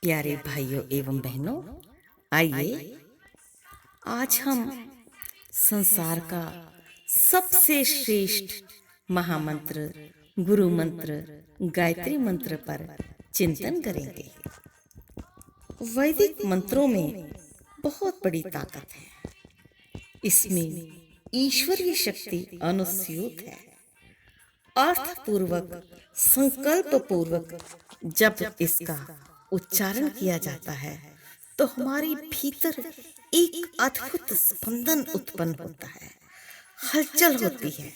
प्यारे भाइयों एवं बहनों, आइए आज हम संसार का सबसे श्रेष्ठ महामंत्र गुरु मंत्र गायत्री मंत्र पर चिंतन करेंगे। वैदिक मंत्रों में बहुत बड़ी ताकत है। इसमें ईश्वरीय शक्ति अनुस्यूत है। अर्थपूर्वक संकल्प पूर्वक जब इसका उच्चारण किया जाता है तो हमारे भीतर एक अद्भुत स्पंदन उत्पन्न होता है, हलचल होती है,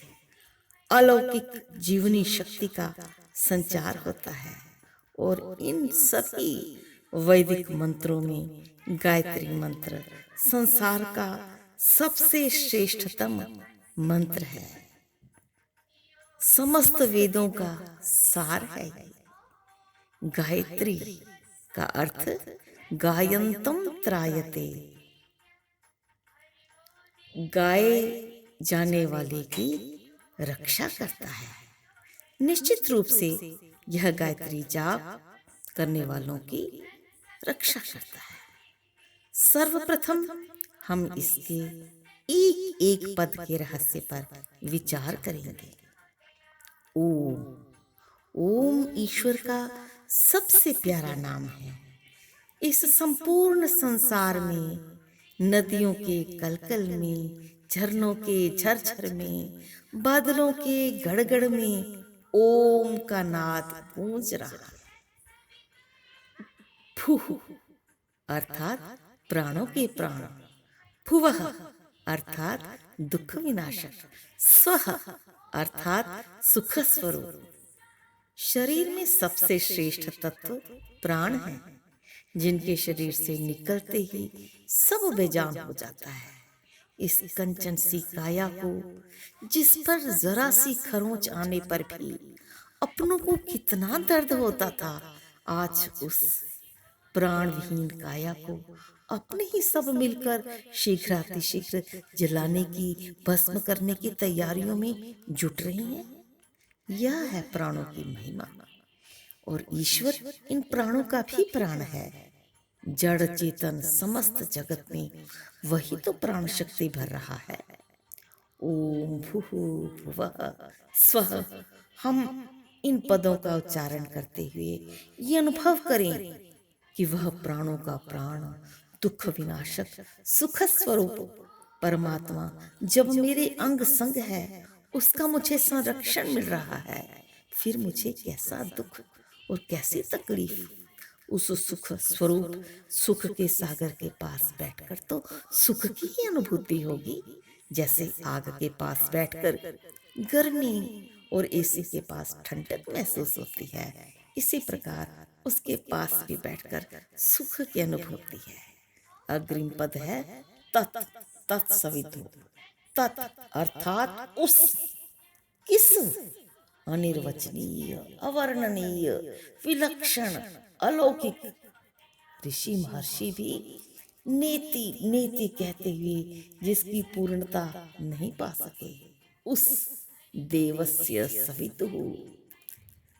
अलौकिक जीवनी शक्ति का संचार होता है। और इन सभी वैदिक मंत्रों में गायत्री मंत्र संसार का सबसे श्रेष्ठतम मंत्र है। समस्त वेदों का सार है। गायत्री का अर्थ गायंतम त्रायते, गाए जाने वाले की रक्षा करता है। निश्चित रूप से यह गायत्री जाप करने वालों की रक्षा करता है। सर्वप्रथम हम इसके एक एक पद के रहस्य पर विचार करेंगे। ओम। ओम ईश्वर का सबसे प्यारा नाम है। इस संपूर्ण संसार में, नदियों के कलकल में, झरनों के झरझर में, बादलों के गड़गड़ में ओम का नाद गूंज रहा है। फुह अर्थात प्राणों के प्राण, भुवः अर्थात दुख विनाशक, स्वः अर्थात सुख स्वरूप। शरीर में सबसे श्रेष्ठ तत्व प्राण है, जिनके शरीर से निकलते ही सब बेजान हो जाता है। इस कंचन सी काया को, जिस पर जरा सी खरोंच आने पर भी अपनों को कितना दर्द होता था, आज उस प्राणविहीन काया को अपने ही सब मिलकर शीघ्रातिशीघ्र जलाने की, भस्म करने की तैयारियों में जुट रहे हैं। यह है प्राणों की महिमा। और ईश्वर इन प्राणों का भी प्राण है। जड़ चेतन समस्त जगत में वही तो प्राण शक्ति भर रहा है। ओम भूः भुवः स्वः। हम इन पदों का उच्चारण करते हुए ये अनुभव करें कि वह प्राणों का प्राण, दुख विनाशक, सुख स्वरूप परमात्मा जब मेरे अंग संग है, उसका मुझे संरक्षण मिल रहा है। फिर मुझे कैसा दुख और कैसी तकलीफ। उस सुख स्वरूप सुख के सागर के पास बैठकर तो सुख की ही अनुभूति होगी। जैसे आग के पास बैठकर गर्मी और एसी के पास ठंडक महसूस होती है, इसी प्रकार उसके पास भी बैठकर सुख की अनुभूति है। अग्रिम पद है तत्। तत्सवितु। तत् अर्थात उस, किस, अनिर्वचनीय, अवर्णनीय, विलक्षण, अलौकिक। ऋषि महर्षि भी नेति नेति कहते हुए जिसकी पूर्णता नहीं पा सके, उस देवस्य सवितुः,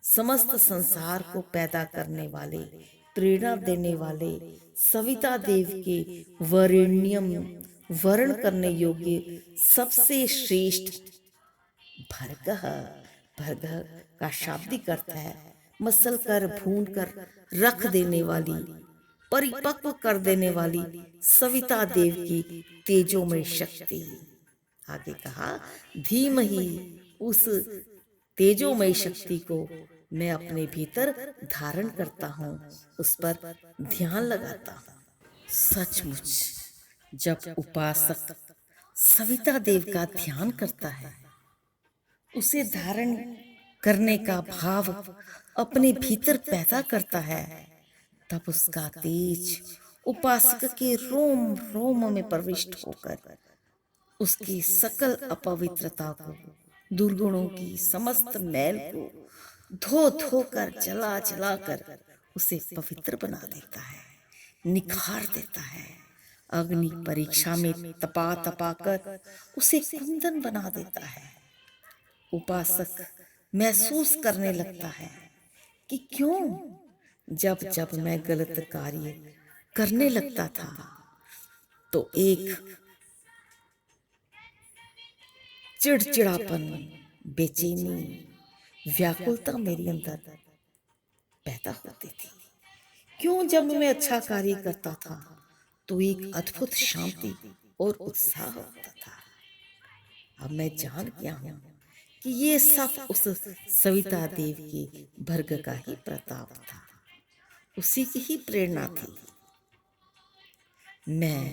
समस्त संसार को पैदा करने वाले, प्रेरणा देने वाले सविता देव के वरेण्यम, वर्ण करने योग्य सबसे श्रेष्ठ भर्गः। भर्गः का शाब्दिक अर्थ है मसल कर, भून कर रख देने वाली, परिपक्व कर देने वाली सविता देव की तेजोमय शक्ति। आगे कहा धीमहि, उस तेजोमय शक्ति को मैं अपने भीतर धारण करता हूँ, उस पर ध्यान लगाता हूँ। सचमुच जब उपासक सविता देव का ध्यान करता है, उसे धारण करने का भाव अपने भीतर पैदा करता है, तब उसका तेज उपासक के रोम रोम में प्रविष्ट होकर उसकी सकल अपवित्रता को, दुर्गुणों की समस्त मैल को धो धो कर, जला जला कर उसे पवित्र बना देता है, निखार देता है। अग्नि परीक्षा में तपा तपा कर उसे कुंदन बना देता है। उपासक महसूस करने लगता है कि क्यों जब जब मैं गलत कार्य करने लगता था तो एक चिड़चिड़ापन, बेचैनी, व्याकुलता मेरे अंदर पैदा होती थी। क्यों? जब मैं अच्छा कार्य करता था तो एक अद्भुत शांति और उत्साह होता था। अब मैं जान गया हूं कि ये सब उस सविता देव के भर्ग का ही प्रताप था, उसी की ही प्रेरणा थी। मैं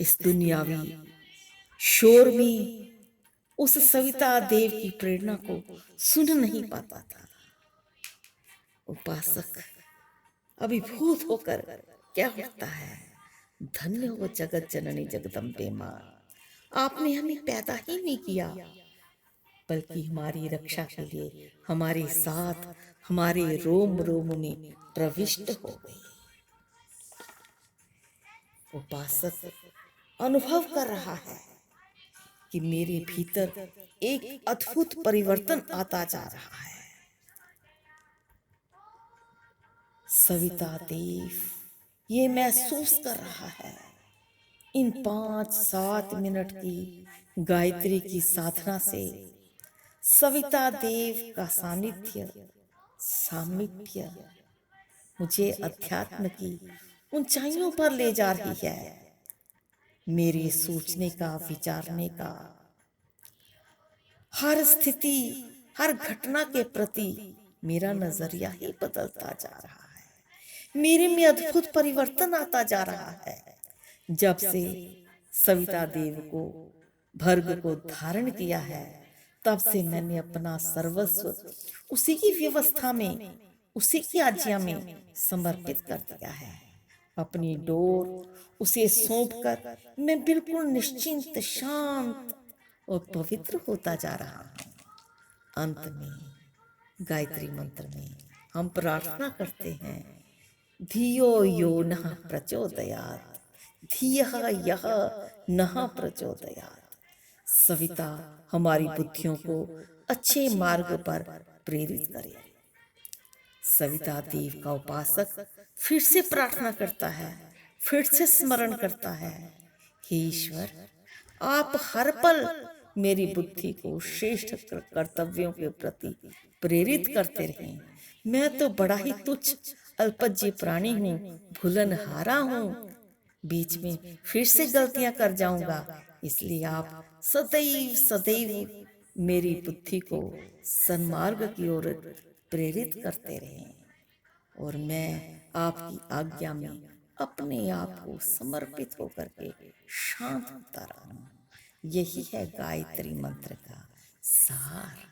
इस दुनियावी शोर में उस सविता देव की प्रेरणा को सुन नहीं पाता था। उपासक अभिभूत होकर क्या होता है, धन्य हो जगत जननी जगदम्बे मां, आपने हमें पैदा ही नहीं किया बल्कि हमारी रक्षा के लिए हमारे साथ हमारे रोम रोम में प्रविष्ट हो गए। उपासक अनुभव कर रहा है कि मेरे भीतर एक अद्भुत परिवर्तन आता जा रहा है। सविता देव ये महसूस कर रहा है, इन 5-7 मिनट की गायत्री की साधना से सविता देव का सानिध्य, सामीप्य मुझे अध्यात्म की ऊंचाइयों पर ले जा रही है। मेरे सोचने का, विचारने का, हर स्थिति, हर घटना के प्रति मेरा नजरिया ही बदलता जा रहा है। मेरे में अद्भुत परिवर्तन आता जा रहा है। जब से सविता देव को भर्ग को धारण किया है, तब से मैंने अपना सर्वस्व उसी की व्यवस्था में, उसी की आज्ञा में समर्पित कर दिया है। अपनी डोर उसे सौंपकर मैं बिल्कुल निश्चिंत, शांत और पवित्र होता जा रहा हूँ। अंत में गायत्री मंत्र में हम प्रार्थना करते हैं, धियो यो नः प्रचोदयात्, धियः यः नः प्रचोदयात्। सविता हमारी बुद्धियों को अच्छे मार्ग पर प्रेरित करे। सविता देव का उपासक फिर से प्रार्थना करता है, फिर से स्मरण करता है, हे ईश्वर, आप हर पल मेरी बुद्धि को श्रेष्ठ कर्तव्यों के प्रति प्रेरित करते रहें। मैं तो बड़ा ही तुच्छ अल्पज्य प्राणी हूँ, भूलनहारा हूँ, बीच में फिर से गलतियां कर जाऊंगा, इसलिए आप सदैव सदैव मेरी बुद्धि को सन्मार्ग की ओर प्रेरित करते रहें और मैं आपकी आज्ञा में अपने आप को समर्पित होकर के शांत होता रहूं। यही है गायत्री मंत्र का सार।